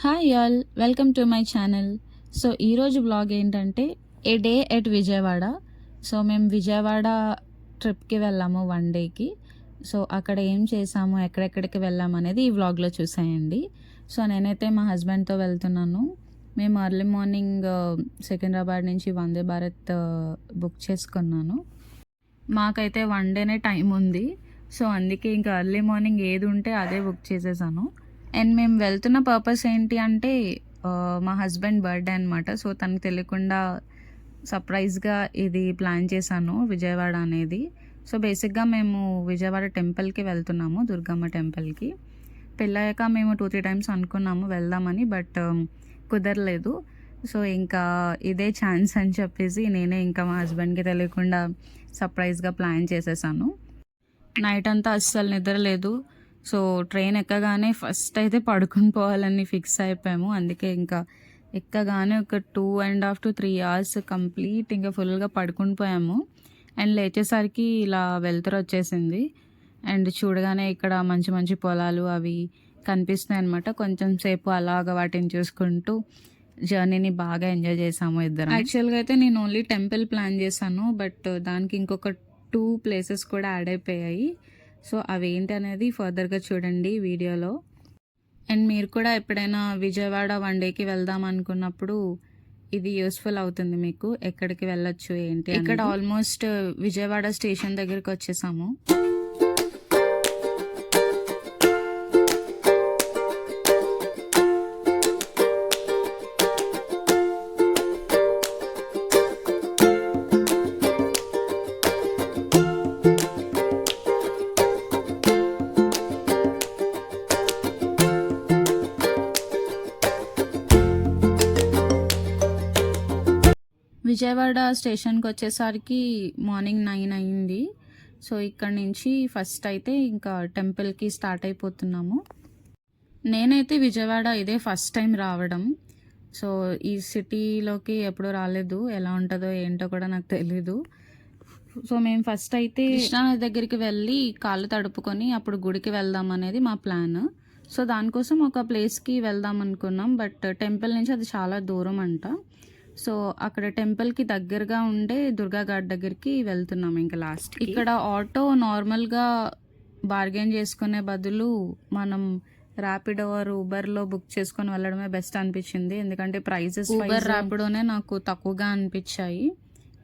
Hi all, welcome to my channel. So ఈరోజు blog ఏంటంటే ఏ day at Vijayawada. So మేము విజయవాడ ట్రిప్కి వెళ్ళాము 1 డేకి. సో అక్కడ ఏం చేసాము, ఎక్కడెక్కడికి వెళ్ళాము అనేది ఈ వ్లాగ్లో చూసేయండి. సో నేనైతే మా హస్బెండ్తో వెళ్తున్నాను. మేము ఎర్లీ మార్నింగ్ సికింద్రాబాద్ నుంచి వందే భారత్ బుక్ చేసుకున్నాను. మాకైతే 1 డేనే టైం ఉంది. సో అందుకే ఇంకా ఎర్లీ మార్నింగ్ ఏది ఉంటే అదే బుక్ చేసేసాను. అండ్ మేము వెళ్తున్న పర్పస్ ఏంటి అంటే మా హస్బెండ్ బర్త్డే అనమాట. సో తనకు తెలియకుండా సర్ప్రైజ్గా ఇది ప్లాన్ చేశాను విజయవాడ అనేది. సో బేసిక్గా మేము విజయవాడ టెంపుల్కి వెళ్తున్నాము, దుర్గమ్మ టెంపుల్కి. పెళ్ళయ్యాక మేము 2-3 టైమ్స్ అనుకున్నాము వెళ్దామని, బట్ కుదరలేదు. సో ఇంకా ఇదే ఛాన్స్ అని చెప్పేసి నేనే ఇంకా మా హస్బెండ్కి తెలియకుండా సర్ప్రైజ్గా ప్లాన్ చేసేసాను. నైట్ అంతా అస్సలు నిద్రలేదు. సో ట్రైన్ ఎక్కగానే ఫస్ట్ అయితే పడుకుని పోవాలని ఫిక్స్ అయిపోయాము. అందుకే ఇంకా ఎక్కగానే ఒక 2.5 to 3 hours కంప్లీట్ ఇంకా ఫుల్గా పడుకుని పోయాము. అండ్ లేచేసరికి ఇలా వెలుతురు వచ్చేసింది. అండ్ చూడగానే ఇక్కడ మంచి మంచి పొలాలు అవి కనిపిస్తున్నాయి అనమాట. కొంచెం సేపు అలాగ వాటిని చూసుకుంటూ జర్నీని బాగా ఎంజాయ్ చేసాము ఇద్దరం. యాక్చువల్గా అయితే నేను ఓన్లీ టెంపుల్ ప్లాన్ చేశాను, బట్ దానికి ఇంకొక 2 ప్లేసెస్ కూడా యాడ్ అయిపోయాయి. సో అవేంటి అనేది ఫర్దర్గా చూడండి వీడియోలో. అండ్ మీరు కూడా ఎప్పుడైనా విజయవాడ 1 డేకి వెళ్దాం అనుకున్నప్పుడు ఇది యూస్ఫుల్ అవుతుంది మీకు, ఎక్కడికి వెళ్ళొచ్చు ఏంటి. ఇక్కడ ఆల్మోస్ట్ విజయవాడ స్టేషన్ దగ్గరికి వచ్చేసాము. విజయవాడ స్టేషన్కి వచ్చేసరికి మార్నింగ్ 9 అయింది. సో ఇక్కడ నుంచి ఫస్ట్ అయితే ఇంకా టెంపుల్కి స్టార్ట్ అయిపోతున్నాము. నేనైతే విజయవాడ ఇదే ఫస్ట్ టైం రావడం. సో ఈ సిటీలోకి ఎప్పుడూ రాలేదు, ఎలా ఉంటుందో ఏంటో కూడా నాకు తెలీదు. సో మేము ఫస్ట్ అయితే కృష్ణానది దగ్గరికి వెళ్ళి కాళ్ళు తడుపుకొని అప్పుడు గుడికి వెళ్దాం అనేది మా ప్లాన్. సో దానికోసం ఒక ప్లేస్కి వెళ్దాం అనుకున్నాం, బట్ టెంపుల్ నుంచి అది చాలా దూరం అంట. సో అక్కడ టెంపుల్కి దగ్గరగా ఉండే దుర్గా ఘాట్ దగ్గరికి వెళ్తున్నాం ఇంకా లాస్ట్. ఇక్కడ ఆటో నార్మల్గా బార్గెన్ చేసుకునే బదులు మనం ర్యాపిడో ఆర్ ఊబర్లో బుక్ చేసుకొని వెళ్ళడమే బెస్ట్ అనిపించింది. ఎందుకంటే ప్రైజెస్ ఊబర్ ర్యాపిడోనే నాకు తక్కువగా అనిపించాయి.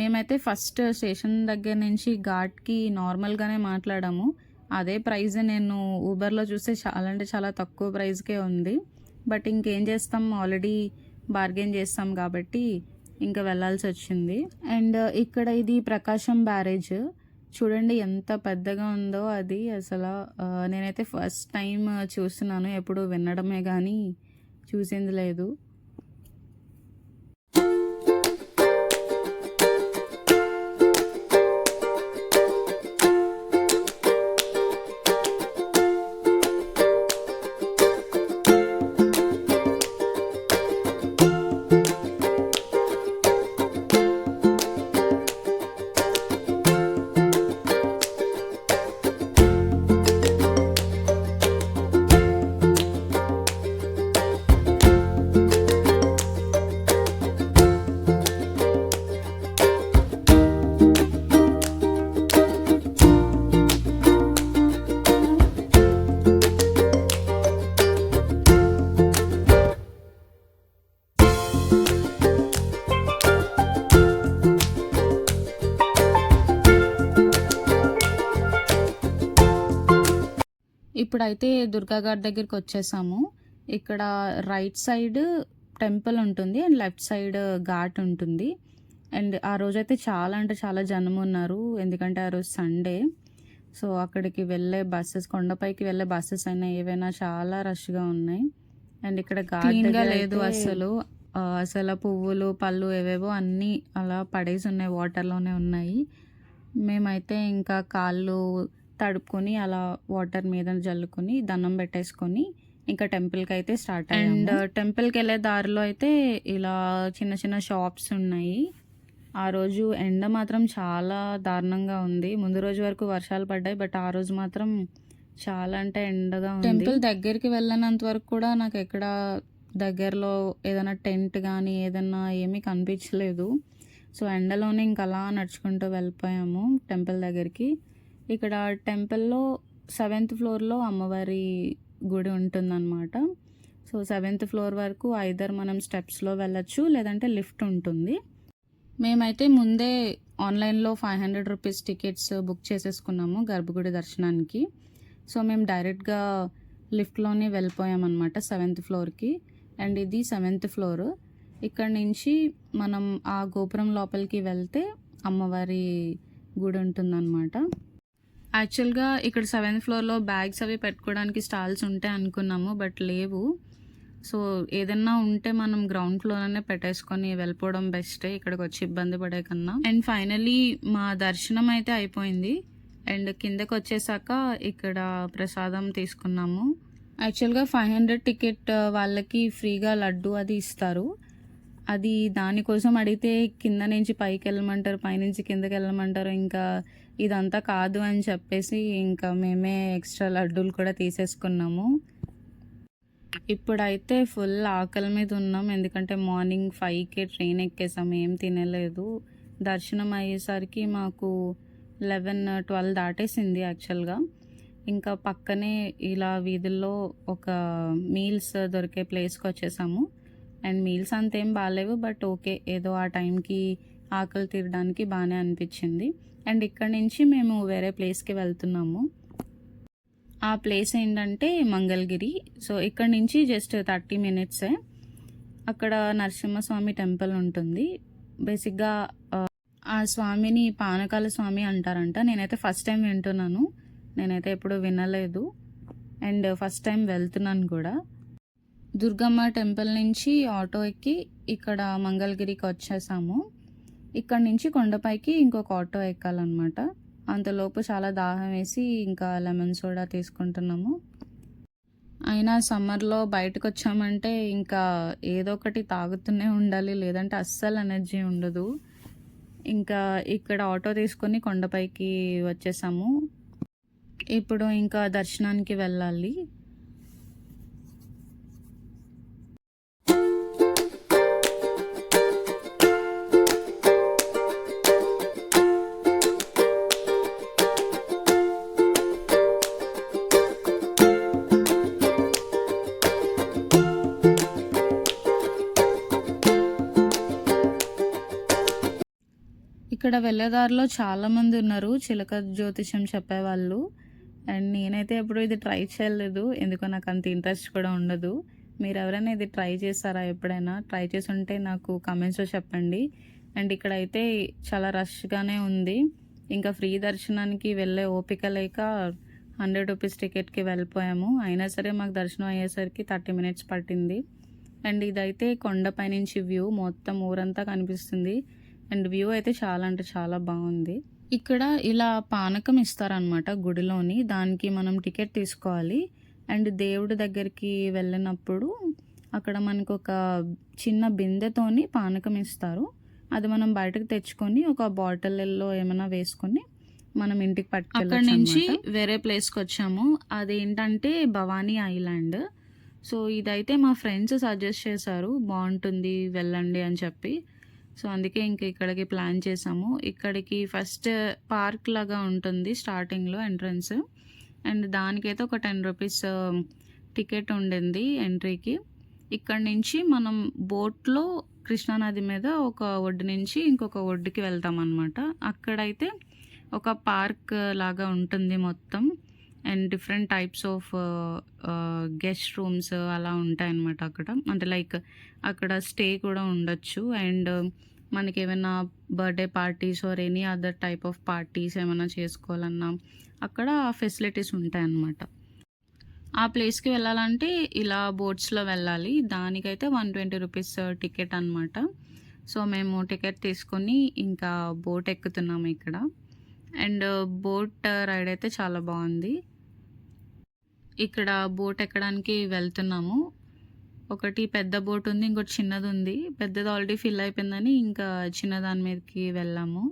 మేమైతే ఫస్ట్ స్టేషన్ దగ్గర నుంచి ఘాట్కి నార్మల్గానే మాట్లాడాము. అదే ప్రైజ్ నేను ఊబర్లో చూస్తే చాలా అంటే చాలా తక్కువ ప్రైజ్కే ఉంది. బట్ ఇంకేం చేస్తాం, ఆల్రెడీ బార్గెన్ చేస్తాం కాబట్టి ఇంకా వెళ్ళాల్సి వచ్చింది. అండ్ ఇక్కడ ఇది ప్రకాశం బ్యారేజ్ చూడండి ఎంత పెద్దగా ఉందో అది. అసలు నేనైతే ఫస్ట్ టైం చూస్తున్నాను, ఎప్పుడు వినడమే కానీ చూసింది లేదు. ఇప్పుడైతే దుర్గాఘాట్ దగ్గరికి వచ్చేసాము. ఇక్కడ రైట్ సైడ్ టెంపుల్ ఉంటుంది అండ్ లెఫ్ట్ సైడ్ ఘాట్ ఉంటుంది. అండ్ ఆ రోజైతే చాలా అంటే చాలా జనం ఉన్నారు, ఎందుకంటే ఆ రోజు సండే. సో అక్కడికి వెళ్ళే బస్సెస్, కొండపైకి వెళ్ళే బస్సెస్ అయినా ఏవైనా చాలా రష్గా ఉన్నాయి. అండ్ ఇక్కడ క్లీన్గా లేదు అసలు పువ్వులు పళ్ళు ఏవేవో అన్నీ అలా పడేసి ఉన్నాయి, వాటర్లోనే ఉన్నాయి. మేమైతే ఇంకా కాళ్ళు తడుపుకొని అలా వాటర్ మీద జల్లుకొని దండం పెట్టేసుకొని ఇంకా టెంపుల్కి అయితే స్టార్ట్ అయ్యాము. అండ్ టెంపుల్కి వెళ్ళే దారిలో అయితే ఇలా చిన్న చిన్న షాప్స్ ఉన్నాయి. ఆ రోజు ఎండ మాత్రం చాలా దారుణంగా ఉంది. ముందు రోజు వరకు వర్షాలు పడ్డాయి, బట్ ఆ రోజు మాత్రం చాలా అంటే ఎండగా ఉంది. టెంపుల్ దగ్గరికి వెళ్ళినంత వరకు కూడా నాకు ఎక్కడ దగ్గరలో ఏదైనా టెంట్ కానీ ఏదన్నా ఏమీ కనిపించలేదు. సో ఎండలోనే ఇంక అలా నడుచుకుంటూ వెళ్ళిపోయాము టెంపుల్ దగ్గరికి. ఇక్కడ టెంపుల్లో 7th ఫ్లోర్లో అమ్మవారి గుడి ఉంటుందన్నమాట. సో 7th ఫ్లోర్ వరకు ఐదర్ మనం స్టెప్స్లో వెళ్ళొచ్చు, లేదంటే లిఫ్ట్ ఉంటుంది. మేమైతే ముందే ఆన్లైన్లో 500 రూపీస్ టికెట్స్ బుక్ చేసేసుకున్నాము గర్భగుడి దర్శనానికి. సో మేము డైరెక్ట్గా లిఫ్ట్లోనే వెళ్ళిపోయామన్నమాట 7th ఫ్లోర్కి. అండ్ ఇది 7th ఫ్లోర్. ఇక్కడ నుంచి మనం ఆ గోపురం లోపలికి వెళ్తే అమ్మవారి గుడి ఉంటుందన్నమాట. యాక్చువల్గా ఇక్కడ 7th ఫ్లోర్లో బ్యాగ్స్ అవి పెట్టుకోవడానికి స్టాల్స్ ఉంటాయి అనుకున్నాము, బట్ లేవు. సో ఏదన్నా ఉంటే మనం గ్రౌండ్ ఫ్లోర్లోనే పెట్టేసుకొని వెళ్ళిపోవడం బెస్ట్, ఇక్కడికి వచ్చి ఇబ్బంది పడే కన్నా. అండ్ ఫైనలీ మా దర్శనం అయితే అయిపోయింది. అండ్ కిందకి వచ్చేసాక ఇక్కడ ప్రసాదం తీసుకున్నాము. యాక్చువల్గా 500 టికెట్ వాళ్ళకి ఫ్రీగా లడ్డు అది ఇస్తారు. అది దానికోసం అడిగితే కింద నుంచి పైకి వెళ్ళమంటారు, పైనుంచి కిందకి వెళ్ళమంటారు. ఇంకా ఇదంతా కాదు అని చెప్పేసి ఇంకా మేమే ఎక్స్ట్రా లడ్డూలు కూడా తీసేసుకున్నాము. ఇప్పుడైతే ఫుల్ ఆకలి మీద ఉన్నాం, ఎందుకంటే మార్నింగ్ 5కే ట్రైన్ ఎక్కేసాం, ఏం తినలేదు. దర్శనం అయ్యేసరికి మాకు 11-12 దాటేసింది యాక్చువల్గా. ఇంకా పక్కనే ఇలా వీధుల్లో ఒక మీల్స్ దొరికే ప్లేస్కి వచ్చేసాము. అండ్ మీల్స్ అంతేం బాగాలేవు, బట్ ఓకే, ఏదో ఆ టైంకి ఆకలి తీరడానికి బాగానే అనిపించింది. అండ్ ఇక్కడ నుంచి మేము వేరే ప్లేస్కి వెళ్తున్నాము. ఆ ప్లేస్ ఏంటంటే మంగళగిరి. సో ఇక్కడ నుంచి జస్ట్ 30 మినిట్సే. అక్కడ నరసింహస్వామి టెంపుల్ ఉంటుంది. బేసిక్గా ఆ స్వామిని పానకాల స్వామి అంటారంట. నేనైతే ఫస్ట్ టైం వింటున్నాను, నేనైతే ఎప్పుడు వినలేదు. అండ్ ఫస్ట్ టైం వెళ్తున్నాను కూడా. దుర్గమ్మ టెంపుల్ నుంచి ఆటో ఎక్కి ఇక్కడ మంగళగిరికి వచ్చేసాము. ఇక్కడ నుంచి కొండపైకి ఇంకొక ఆటో ఎక్కాలన్నమాట. అంతలోపు చాలా దాహం వేసి ఇంకా లెమన్ సోడా తీసుకుంటున్నాము. అయినా సమ్మర్లో బయటకు వచ్చామంటే ఇంకా ఏదో ఒకటి తాగుతూనే ఉండాలి, లేదంటే అస్సలు ఎనర్జీ ఉండదు. ఇంకా ఇక్కడ ఆటో తీసుకొని కొండపైకి వచ్చేసాము. ఇప్పుడు ఇంకా దర్శనానికి వెళ్ళాలి. ఇక్కడ వెళ్ళేదారిలో చాలామంది ఉన్నారు చిలక జ్యోతిషం చెప్పేవాళ్ళు. అండ్ నేనైతే ఎప్పుడు ఇది ట్రై చేయలేదు, ఎందుకో నాకు అంత ఇంట్రెస్ట్ కూడా ఉండదు. మీరు ఎవరైనా ఇది ట్రై చేస్తారా? ఎప్పుడైనా ట్రై చేసి ఉంటే నాకు కమెంట్స్లో చెప్పండి. అండ్ ఇక్కడైతే చాలా రష్గానే ఉంది. ఇంకా ఫ్రీ దర్శనానికి వెళ్ళే ఓపిక లేక 100 రూపీస్ టికెట్కి వెళ్ళిపోయాము. అయినా సరే మాకు దర్శనం అయ్యేసరికి 30 మినిట్స్ పట్టింది. అండ్ ఇదైతే కొండపై నుంచి వ్యూ, మొత్తం ఊరంతా కనిపిస్తుంది. అండ్ వ్యూ అయితే చాలా అంటే చాలా బాగుంది. ఇక్కడ ఇలా పానకం ఇస్తారనమాట గుడిలోని, దానికి మనం టికెట్ తీసుకోవాలి. అండ్ దేవుడి దగ్గరికి వెళ్ళినప్పుడు అక్కడ మనకు ఒక చిన్న బిందెతోని పానకం ఇస్తారు. అది మనం బయటకు తెచ్చుకొని ఒక బాటిల్లో ఏమైనా వేసుకొని మనం ఇంటికి పట్టుకెళ్ళి అక్కడ నుంచి వేరే ప్లేస్కి వచ్చాము. అదేంటంటే భవానీ ఐలాండ్. సో ఇదైతే మా ఫ్రెండ్స్ సజెస్ట్ చేశారు, బాగుంటుంది వెళ్ళండి అని చెప్పి. సో అందుకే ఇంక ఇక్కడికి ప్లాన్ చేసాము. ఇక్కడికి ఫస్ట్ పార్క్ లాగా ఉంటుంది స్టార్టింగ్లో ఎంట్రన్స్. అండ్ దానికైతే ఒక 10 రూపీస్ టికెట్ ఉండింది ఎంట్రీకి. ఇక్కడ నుంచి మనం బోట్లో కృష్ణానది మీద ఒక ఒడ్డు నుంచి ఇంకొక ఒడ్డుకి వెళ్తాం అన్నమాట. అక్కడైతే ఒక పార్క్ లాగా ఉంటుంది మొత్తం. And different types of guest rooms అలా ఉంటాయన్నమాట అక్కడ. అంటే లైక్ అక్కడ స్టే కూడా ఉండొచ్చు. అండ్ మనకి ఏమైనా birthday parties or any other type of parties ఏమైనా చేసుకోవాలన్నా అక్కడ ఫెసిలిటీస్ ఉంటాయన్నమాట. ఆ ప్లేస్కి వెళ్ళాలంటే ఇలా బోట్స్లో వెళ్ళాలి. దానికైతే 120 రూపీస్ టికెట్ అనమాట. సో మేము టికెట్ తీసుకొని ఇంకా బోట్ ఎక్కుతున్నాము ఇక్కడ. అండ్ బోట్ రైడ్ అయితే చాలా బాగుంది. ఇక్కడ బోట్ ఎక్కడానికి వెళ్తున్నాము. ఒకటి పెద్ద బోట్ ఉంది, ఇంకోటి చిన్నది ఉంది. పెద్దది ఆల్రెడీ ఫిల్ అయిపోయిందని ఇంకా చిన్న దాని మీదకి వెళ్ళాము.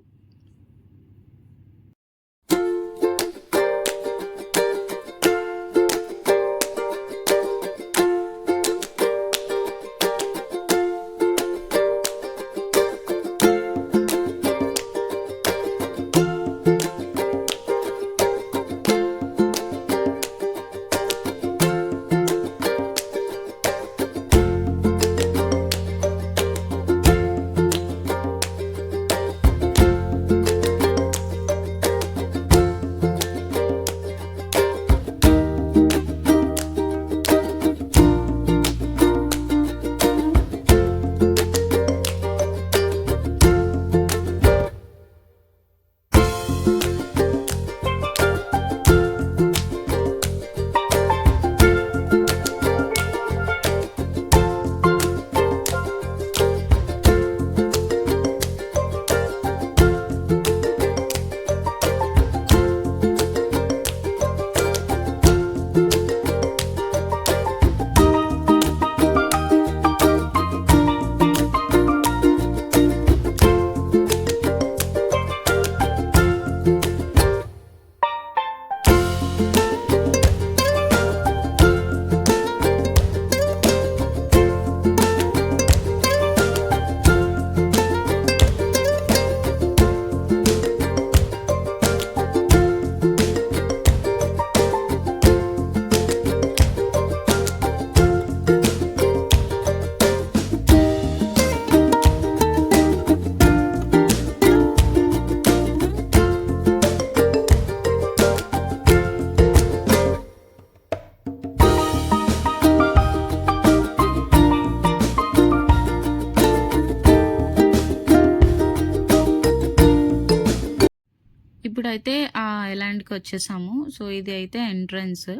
ఇప్పుడైతే ఆ ఐలాండ్కి వచ్చేసాము. సో ఇది అయితే ఎంట్రన్స్.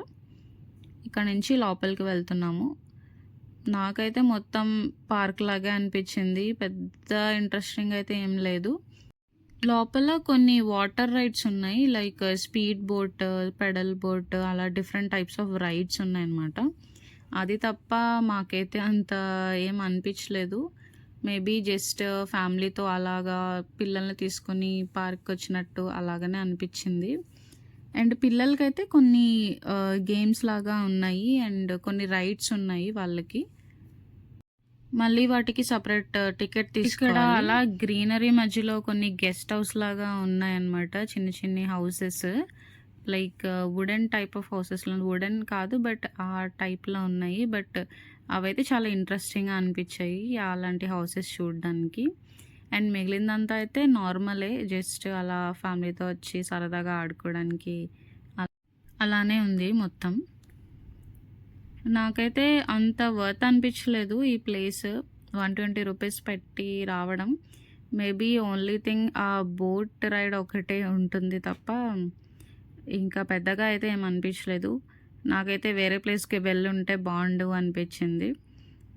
ఇక్కడ నుంచి లోపలికి వెళ్తున్నాము. నాకైతే మొత్తం పార్క్ లాగే అనిపించింది. పెద్ద ఇంట్రెస్టింగ్ అయితే ఏం లేదు. లోపల కొన్ని వాటర్ రైడ్స్ ఉన్నాయి. Like speed boat, pedal boat అలా డిఫరెంట్ టైప్స్ ఆఫ్ రైడ్స్ ఉన్నాయన్నమాట. అది తప్ప మాకైతే అంత ఏం అనిపించలేదు. మేబీ జస్ట్ ఫ్యామిలీతో అలాగా పిల్లల్ని తీసుకొని పార్క్ వచ్చినట్టు అలాగనే అనిపించింది. అండ్ పిల్లలకైతే కొన్ని గేమ్స్ లాగా ఉన్నాయి అండ్ కొన్ని రైడ్స్ ఉన్నాయి వాళ్ళకి. మళ్ళీ వాటికి సపరేట్ టికెట్ తీసుకోవాలి. ఇక్కడ అలా గ్రీనరీ మధ్యలో కొన్ని గెస్ట్ హౌస్ లాగా ఉన్నాయన్నమాట. చిన్న చిన్న houses like wooden type of houses. Wooden కాదు బట్ ఆ టైప్లో ఉన్నాయి. బట్ అవైతే చాలా ఇంట్రెస్టింగ్గా అనిపించాయి అలాంటి హౌసెస్ చూడడానికి. అండ్ మిగిలిందంతా అయితే నార్మలే, జస్ట్ అలా ఫ్యామిలీతో వచ్చి సరదాగా ఆడుకోవడానికి అలానే ఉంది మొత్తం. నాకైతే అంత వర్త్ అనిపించలేదు ఈ ప్లేస్. 120 రూపీస్ పెట్టి రావడం. మేబీ ఓన్లీ థింగ్ ఆ బోట్ రైడ్ ఒకటే ఉంటుంది తప్ప ఇంకా పెద్దగా అయితే ఏమనిపించలేదు. నాకైతే వేరే ప్లేస్కి వెళ్ళుంటే బాగుండు అనిపించింది.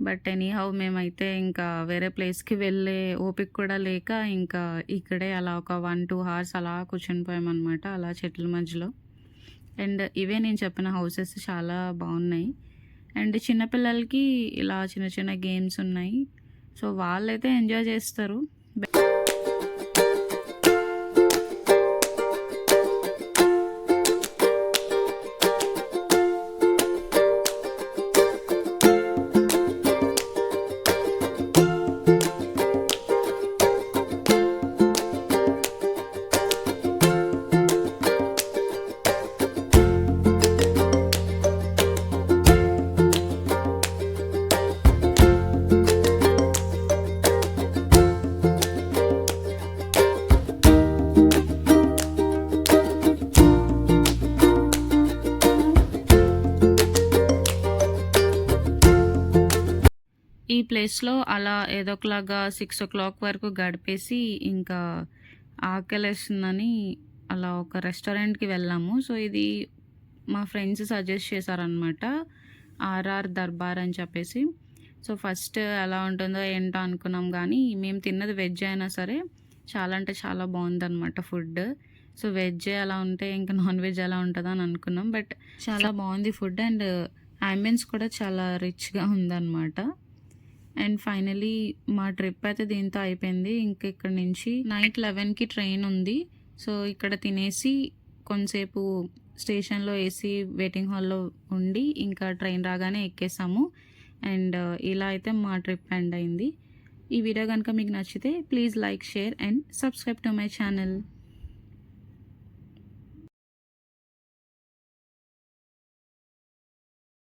బట్ ఎనీహౌ మేమైతే ఇంకా వేరే ప్లేస్కి వెళ్ళే ఓపిక కూడా లేక ఇంకా ఇక్కడే అలా ఒక 1-2 hours అలా కూర్చొని పోయామన్నమాట అలా చెట్ల మధ్యలో. అండ్ ఇవే నేను చెప్పిన హౌసెస్ చాలా బాగున్నాయి. అండ్ చిన్నపిల్లలకి ఇలా చిన్న చిన్న గేమ్స్ ఉన్నాయి. సో వాళ్ళైతే ఎంజాయ్ చేస్తారు. ఈ ప్లేస్లో అలా ఏదో ఒకలాగా 6 o'clock వరకు గడిపేసి ఇంకా ఆకలేస్తుందని అలా ఒక రెస్టారెంట్కి వెళ్ళాము. సో ఇది మా ఫ్రెండ్స్ సజెస్ట్ చేశారనమాట, ఆర్ఆర్ దర్బార్ అని చెప్పేసి. సో ఫస్ట్ ఎలా ఉంటుందో ఏంటో అనుకున్నాం, కానీ మేము తిన్నది వెజ్ అయినా సరే చాలా అంటే చాలా బాగుందన్నమాట ఫుడ్. సో వెజ్ అలా ఉంటే ఇంకా నాన్ వెజ్ ఎలా ఉంటుందో అని అనుకున్నాం. బట్ చాలా బాగుంది ఫుడ్ అండ్ అంబియన్స్ కూడా చాలా రిచ్గా ఉందన్నమాట. అండ్ ఫైనలీ మా ట్రిప్ అయితే దీంతో అయిపోయింది. ఇంక ఇక్కడ నుంచి నైట్ 11కి ట్రైన్ ఉంది. సో ఇక్కడ తినేసి కొంతసేపు స్టేషన్లో ఏసీ వెయిటింగ్ హాల్లో ఉండి ఇంకా ట్రైన్ రాగానే ఎక్కేసాము. అండ్ ఇలా అయితే మా ట్రిప్ ఎండ్ అయింది. ఈ వీడియో కనుక మీకు నచ్చితే please like, share and subscribe to my channel.